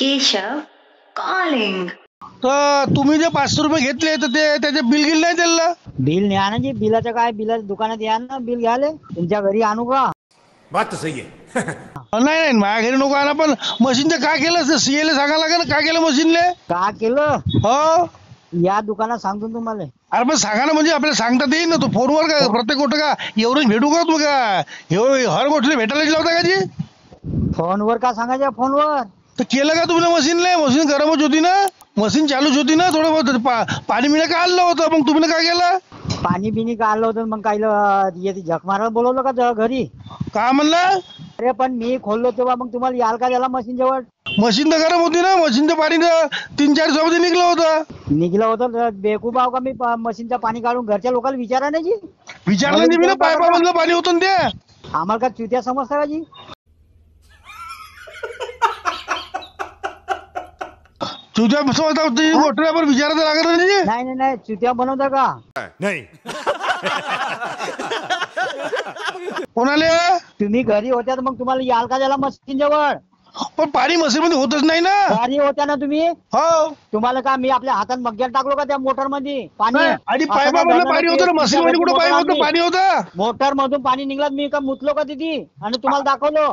Keshav calling. तर तुम्ही जे 500 रुपये घेतले तर ते त्याचे बिल गिल नाही दिलं? बिल न्या ना जी, बिलाचं काय, बिलाच्या दुकानात या ना बिल घ्याले. तुमच्या घरी आणू का? बात तो सही है. नाही नाही, माझ्या घरी नको आणा, पण मशीनचं काय केलं सीए ला सांगायला लागेल काय केलं मशीनले. का केलं? हो, या दुकानात सांगतो तुम्हाला. अरे पण सांगा ना, म्हणजे आपल्याला सांगता येईल ना. तो फोनवर का प्रत्येक गोष्ट का एवढं भेटू का तुम्ही का हे हर गोष्टीला भेटायला गेला होता का जी? फोनवर का सांगायचं? फोनवर तर केलं का तुम्ही मशीनले? मशीन गरमच होती ना, मशीन चालूच होती ना, थोडं बहुत पाणी मिळा का आणलं होतं, मग तुम्ही काय केलं? पाणी बिनी का आलं होतं? मग काय झक मारायला बोलवलं का घरी? का म्हणलं? अरे पण मी खोललो तेव्हा मग तुम्हाला याल का त्याला मशीन जवळ? मशीन तर गरम होती ना, मशीनचं पाणी तर 3-4 दिवसामध्ये निघलं होतं. निघलं होतं बेकूफ आहो का मी? मशीनचं पाणी काढून घरच्या लोकांना विचारा ना जी. विचारलं नाही मी ना, पायपामधलं पाणी होतं ना ते. आम्हाला का चुत्या समजता का जी? तुझ्या समजता होती गोष्ट पण विचारायला लागत नाही. नाही नाही नाही, चुत्या बनवता का? नहीं. कोणाले? तुम्ही घरी होत्या तर मग तुम्हाला याल का त्याला मशीन जवळ? पण पाणी मशीन मध्ये होतच नाही ना. घरी होत्या ना तुम्ही? हो, तुम्हाला का मी आपल्या हातात मग्ग्यात टाकलो का त्या मोटर मध्ये पाणी? आणि पायपामधलं पाणी होतं ना, मशीन मध्ये कुठं पाईप होतं? पाणी होतं. मोटर मधून पाणी निघलं, मी का मुतलो का तिथे आणि तुम्हाला दाखवलो?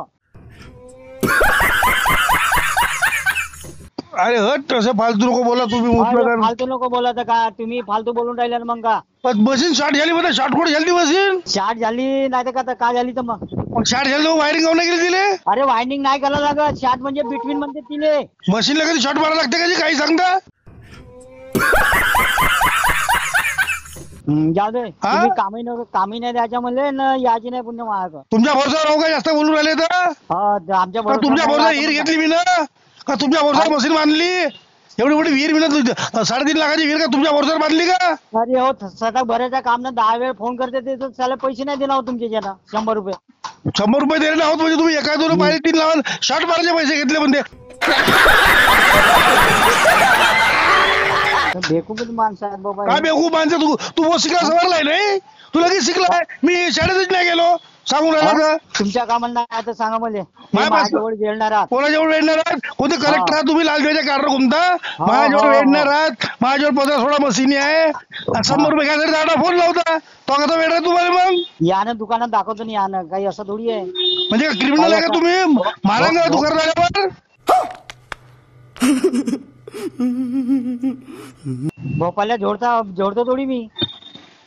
अरे हट, तसं फालतू नको बोला तुम्ही. अरे फालतू नको बोलत का तुम्ही? फालतू बोलून राहिले ना मग का? पण मशीन शॉर्ट झाली, मध्ये शॉर्ट कुठे झाली मशीन? शार्ट झाली नाही तर का काय झाली तर मग? मग शॉर्ट झाली तर वायरिंग काऊन नाही केली तिले? अरे वाइंडिंग नाही करायला लागत. शार्ट म्हणजे बिटवीन म्हणते तिले. मशीनला कधी शॉर्ट मारायला लागते का जी? काही सांगता? जाऊ दे, तुम्ही कामी नाही द्यायच्या म्हणले ना, याची नाही पुण्य महाग. तुमच्या भरोसा राहू का जास्त बोलून राहिले तर? आमच्या का तुमच्या भरोसा विहीर घेतली मी ना? का तुमच्या भरोसा मशीन बांधली? एवढी मोठी विहीर मी ना 3.5 लाखाची विहीर का तुमच्या भरोसा बांधली का? अरे हो, सटक भरायच्या काम ना 10 वेळ फोन करते ते तर त्याला पैसे नाही देणार तुमचे ज्यांना 100 रुपये. 100 रुपये देणे आहोत म्हणजे तुम्ही एका 2 पाहिजे 3 लावून शॉर्ट मारायचे पैसे घेतले म्हणजे. बेकूफ माणसं आहेत बाबा. काय बेवकूफ माणसं तू शिकला सवारलाय नाही? तू लगेच शिकलाय, मी शाळेतच नाही गेलो सांगून राहिला का? तुमच्या कामाला नाही आता सांगा मला. माझ्याजवळ माझ्याजवळ वेळणार आहात. कोणाजवळ वेडणार आहात? कोणते कलेक्टर आहात तुम्ही? लालदेवाच्या कार्ड घुमता. माझ्याजवळ वेडणार आहात? माझ्याजवळ 15-16 मशीनी आहे. 100 रुपये घ्यायसाठी दादा फोन लावता तो कसा वेड आहे तुम्हाला? मग यानं दुकानात दाखवतो नाही, यानं काही असं थोडी आहे. म्हणजे क्रिमिनल आहे का तुम्ही? मारा का दुकानदारावर? भोपाळला जोडतो थोडी मी.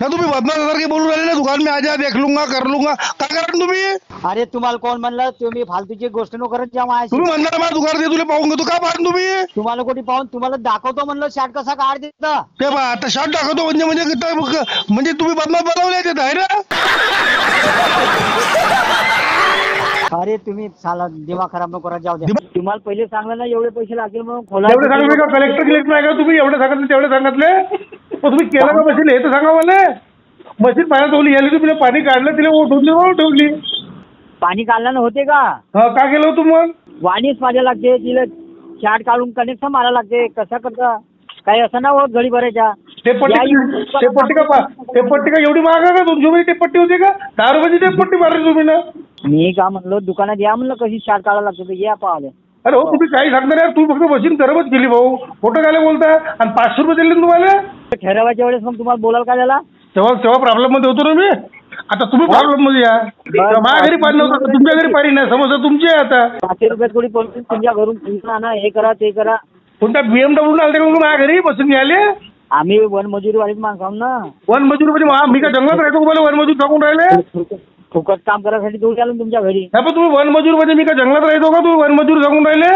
ना तुम्ही बदमाशासारखे बोलून राहिले ना, दुकान मी आजा देख लूंगा कर लूंगा. काय करा तुम्ही? अरे तुम्हाला कोण म्हणलं? तुम्ही फालतूची गोष्ट नको करत जा माझ्याशी. तुम्ही म्हणणार माझ्या दुकान दे तुला पाहून घेतो का पाहून तुम्ही? तुम्हाला कोणी पाहून तुम्हाला दाखवतो म्हणलं शार्ट कसा काढ देतं. ते बा आता शॉर्ट दाखवतो म्हणजे तुम्ही बदमाश बनवले ते आहे ना? अरे तुम्ही साला दिमाग खराब नको करत जाऊ द्या. तुम्हाला पहिले सांगलं ना एवढे पैसे लागतील म्हणून एवढे सांगितले का? कलेक्टर नाही का तुम्ही? एवढे सांगितले तेवढे सांगितले. तुम्ही केलं का मशीन? हे तर सांगा मला. मशीन पाण्यात ठेवली गेली, तुम्ही पाणी काढलं, तिला ठेवली. पाणी काढल्यानं होते का? का केलं होतं मग? वाणीच माझ्या लागते, तिला शार्ट काढून कनेक्शन मारायला लागते. कसा करता? काही असं ना होत घडी भरायच्या. ते पट्टी का एवढी महाग आहे का? तुमची ते पट्टी होती का? 10 रुपयाची ते पट्टी मारली तुम्ही ना? मी का म्हणलो दुकानात या म्हणलं कशी शार्ट काढायला लागते तर या पाहिले. अरे हो, तुम्ही काही सांगणार यार. तू फक्त मशीन गरमच केली भाऊ. खोटं काय बोलता? आणि 500 रुपये दिले तुम्हाला ठरवायच्या वेळेस मग तुम्हाला बोलाल का त्याला? तेव्हा प्रॉब्लेम मध्ये होतो ना मी. आता तुम्ही प्रॉब्लेम मध्ये या. माझ्या घरी पाणी नव्हतं, तुमच्या घरी पाणी नाही. समस्या तुमची आहे आता. 500 रुपये थोडी पडतील तुमच्या घरून आणा, हे करा ते करा. कोणत्या BMW आलते का माझ्या घरी बसून घ्यायले? आम्ही वनमजुरी वालीच माणसं आहोत ना. वनमजूर म्हणजे मी का जंगलात राहतो तुम्हाला वनमजूर सांगून राहिले? फुकट काम करायसाठी दूर आलो तुमच्या घरी. पण तुम्ही वनमजूर म्हणजे मी का जंगलात राहतो का? तुम्ही वनमजूर सांगून राहिले?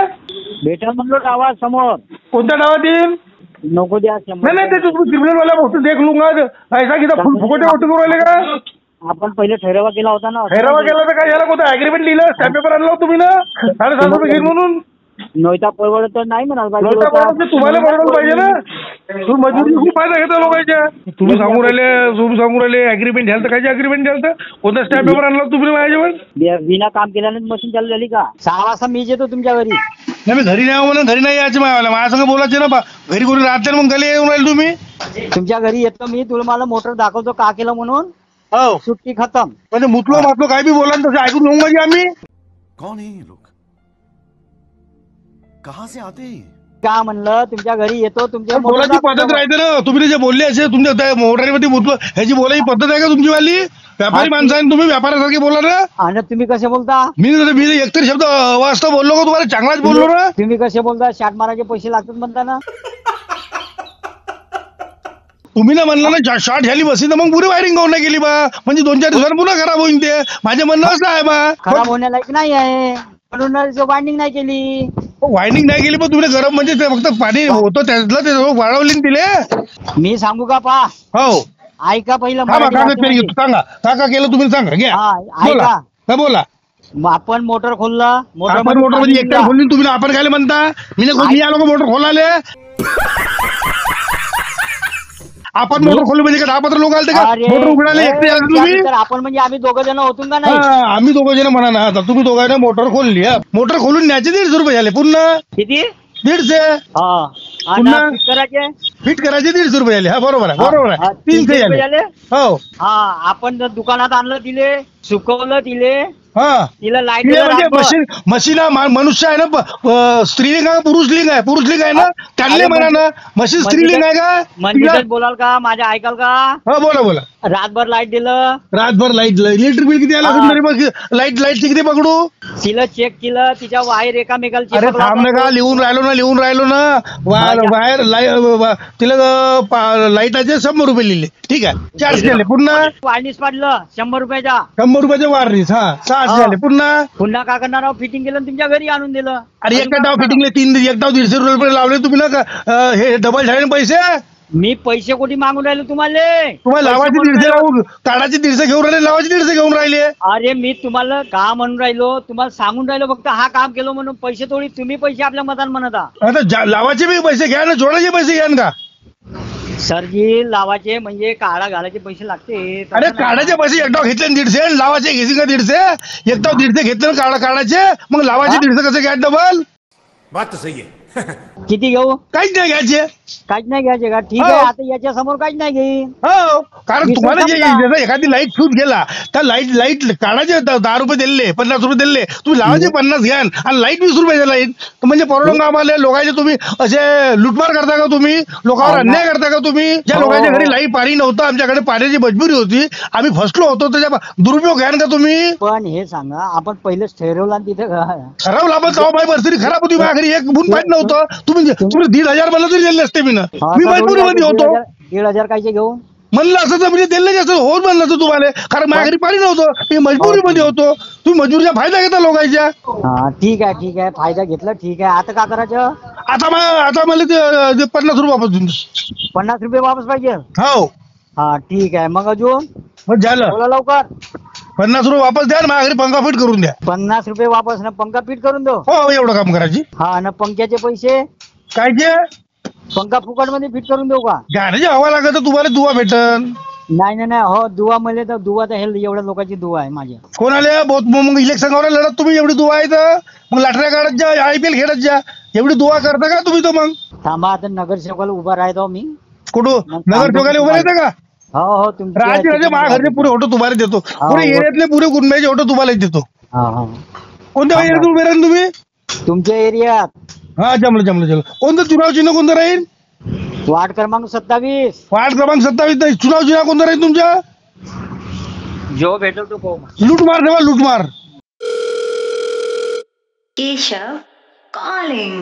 भेटा म्हणलो डावा समोर. कोणत्या गावात येईल? नको द्या. नाही ते तुम्ही क्रिमिनल वाला गोष्ट देख लूंगा ऐसा की फुकट्या गोष्टी करू राहिले का? आपण पहिले ठरावा केला होता ना. ठरावा केला तर काय झाला? कोणतं अग्रीमेंट लिहिलं? स्टॅम्प पेपर आणला तुम्ही ना 7.5 रुपये घेईन म्हणून? नोयता परवडत तर नाही म्हणाल तुम्हाला परवडलं पाहिजे ना. तुम्ही मजुरी खूप फायदा घेता लोकांच्या. तुम्ही सांगून राहिले अग्रीमेंट घ्याल तर काय अग्रीमेंट घ्याल तर? कोणता स्टॅम्प पेपर आणला तुम्ही माझ्यावर? विना काम केल्याने मशीन चालू झाली का? 6 वाजता मी येतो तुमच्या घरी. नाही मी घरी नाही म्हणून घरी नाही यायचं माझ्या संग बोलायचे ना. घरी कोणी राहते मग गली येऊन राहिले तुम्ही? तुमच्या घरी येतो मी, तुला मला मोटर दाखवतो का केलं म्हणून. हो, सुट्टी खतम. म्हणजे मुतलो काय बी बोला तसं ऐकून घेऊ म्हणजे आम्ही. कौन है ये लोग? कहाँ से आते हैं? का म्हणलं तुमच्या घरी येतो तुमच्या बोलायची पद्धत राहते ना. तुम्ही जे बोलले असे तुमच्या मोटारीमध्ये ह्याची बोलायची पद्धत आहे का तुमची वाली? व्यापारी माणसं आहे तुम्ही, व्यापाऱ्यासारखे बोला ना. आणि तुम्ही कसे बोलता? मी एकतरी शब्द अवास्तव बोललो का तुम्हाला? चांगलाच बोललो ना. तुम्ही कसे बोलता? शाट मारायचे पैसे लागतात म्हणता ना. तुम्ही ना म्हणलं ना शॉर्ट झाली बसी तर मग पुरी वायरिंग काऊन नाही केली बा? म्हणजे 2-4 दिवसांनी पुन्हा खराब होईल ते. माझे म्हणणं असं आहे बा. खराब होण्यालायक नाही आहे म्हणून बाइंडिंग नाही केली. वायरिंग नाही केली पण तुम्ही गरम म्हणजे ते फक्त पाणी होतं त्यातलं ते वाढवली ना तिले. मी सांगू का पा? हो ऐका पहिलं हा मराठी भाषेमध्ये. सांगा का केलं तुम्ही सांगा घ्या. हा, बोला ऐका. हा, बोला. मग आपण मोटर खोललं आपण मोटर मध्ये एकट्या खोलली तुम्ही आपण काय म्हणता? मी आलो का मोटर खोलाले? आपण मोटर खोलली म्हणजे का 10-15 लोक आले का? मोटर उघडाले एकटे आले तुम्ही? आपण म्हणजे आम्ही 2 जण होतो का नाही? हा, आम्ही 2 जण म्हणा ना. आता तुम्ही दोघांना मोटर खोलली. मोटर खोलून न्यायचे 150 रुपये झाले पुन्हा. किती? 150. पुन्हा? फिट करायचे फिट करायचे 150 रुपये झाले. हा बरोबर आहे बरोबर आहे. 300 झाले. हो हा, आपण जर दुकानात आणलं तिले सुकवलं तिले हा तिला लाईट म्हणजे मशीन मनुष्य आहे ना. स्त्रीलिंग आहे का पुरुषलिंग आहे? पुरुषलिंग आहे ना. त्यांनी म्हणा ना मशीन स्त्रीलिंग आहे का? म्हणजे बोलाल का? माझ्या ऐकाल का? हा बोला बोला. रातभर लाईट दिलं. रातभर लाईट इलेक्ट्रिक बिल किती आला असेल तरी मग लाईटची किती पकडू? तिला चेक केलं तिच्या वायर एकामेकाला अरे थांब ना का लिहून राहिलो ना वायर तिला लाईटाचे 100 रुपये लिहिले. ठीक आहे चार्ज केले. पुन्हा वायरनीस पाडलं 100 रुपयाच्या. 100 रुपयाचे वायरनीस. हा 600 झाले. पुन्हा काय करणार? फिटिंग केलं तुमच्या घरी आणून दिलं. अरे एका डाव फिटिंगले 150 रुपये लावले तुम्ही ना. हे डबल झाले ना पैसे. मी पैसे कोणी मागून राहिले तुम्हाला? तुम्हाला लावायचे 150 लावून काढाचे 150 घेऊन राहिले लावायचे 150 घेऊन राहिले. अरे मी तुम्हाला का म्हणून राहिलो? तुम्हाला सांगून राहिलो फक्त हा काम केलं म्हणून. पैसे थोडी तुम्ही पैसे आपल्या मतान म्हणत आहात. आता लावायचे बी पैसे घ्या ना जोडायचे पैसे घ्या ना. सरजी लावायचे म्हणजे काढा घालायचे पैसे लागते. अरे काढाचे पैसे एक डाव घेतले 150 लावायचे घेतले का 150? एक डाव 150 घेतले ना काढाचे मग लावायचे 150 कसे घ्या डबल? बात तो सही है. किती घेऊ? काहीच नाही घ्यायचे. काहीच नाही घ्यायचे का? ठीक आहे आता याच्या समोर काहीच नाही घेईन. हो कारण तुम्हाला जे एखादी लाईट फ्यूज गेला तर लाईट काढाचे 10 रुपये दिले 50 रुपये दिले तुम्ही लावायचे 50 घ्या आणि लाईट 20 रुपयाचे लाईट. म्हणजे परवडून आम्हाला लोकांचे तुम्ही असे लुटमार करता का? तुम्ही लोकांवर अन्याय करता का? तुम्ही ज्या लोकांच्या घरी लाईट पाणी नव्हतं आमच्याकडे पाण्याची मजबुरी होती आम्ही फसलो होतो त्याच्या दुरुपयोग घ्या का तुम्ही? पण हे सांगा आपण पहिलेच ठरवला तिथे खराब लाभत तेव्हा माझी परिस्थिती खराब होती. माझ्या घरी एक बुन पाणी नव्हतं. तुम्ही 1,500 मला तरी दिले असते मी ना. मी मजबुरीमध्ये होतो. 1,500 कायचे घेऊ म्हणलं असं तर म्हणजे दिलं जास्त होत म्हणलं असं तुम्हाला. कारण माझ्या घरी पाणी नव्हतं मी मजबुरीमध्ये होतो. तुम्ही मजबुरीचा फायदा घेता लोकांच्या. हा ठीक आहे फायदा घेतला. ठीक आहे आता काय करायचं? आता मला ते 50 रुपये वापस देऊन द्या. 50 रुपये वापस पाहिजे? हो हा ठीक आहे. मग अजून मग झालं. बोला लवकर. 50 रुपये वापस द्या माझ्या घरी पंखा फिट करून द्या. 50 रुपये वापस ना पंखा फिट करून दो. हो एवढं काम करायची. हा ना पंख्याचे पैसे? काय जे पंखा फुकट मध्ये फिट करून देऊ का? गाण्याची हवा लागत तर तुम्हाला दुवा भेटन. नाही हो दुवा म्हणले तर दुवा तर हे एवढ्या लोकांची दुवा आहे माझ्या. कोणाला मग इलेक्शनवर लढत तुम्ही एवढी दुवा आहे तर मग लाटऱ्या काढत जा IPL खेळत जा. एवढी दुवा करता का तुम्ही? तो मग थांबा आता नगरसेवकाला उभा राहतो मी. कुठं नगरसेवकाला उभं राहतं का? हो राहायचे माझ्या घरचे पुरे फोटो तुम्हाला देतो. पुरे एरियातले पुरे गुन्ह्याचे फोटो तुम्हाला देतो. कोणत्या एरियात उभे राहील तुम्ही? तुमच्या एरियात. हा जमलं. कोणतं चुनाव चिन्ह कोणतं राहील? वार्ड क्रमांक 27. वार्ड क्रमांक 27 चुनाव चिन्ह कोणतं राहील तुमच्या? जो भेटल तो पाहू. लूटमार ठेवा लूटमार. Keshav calling.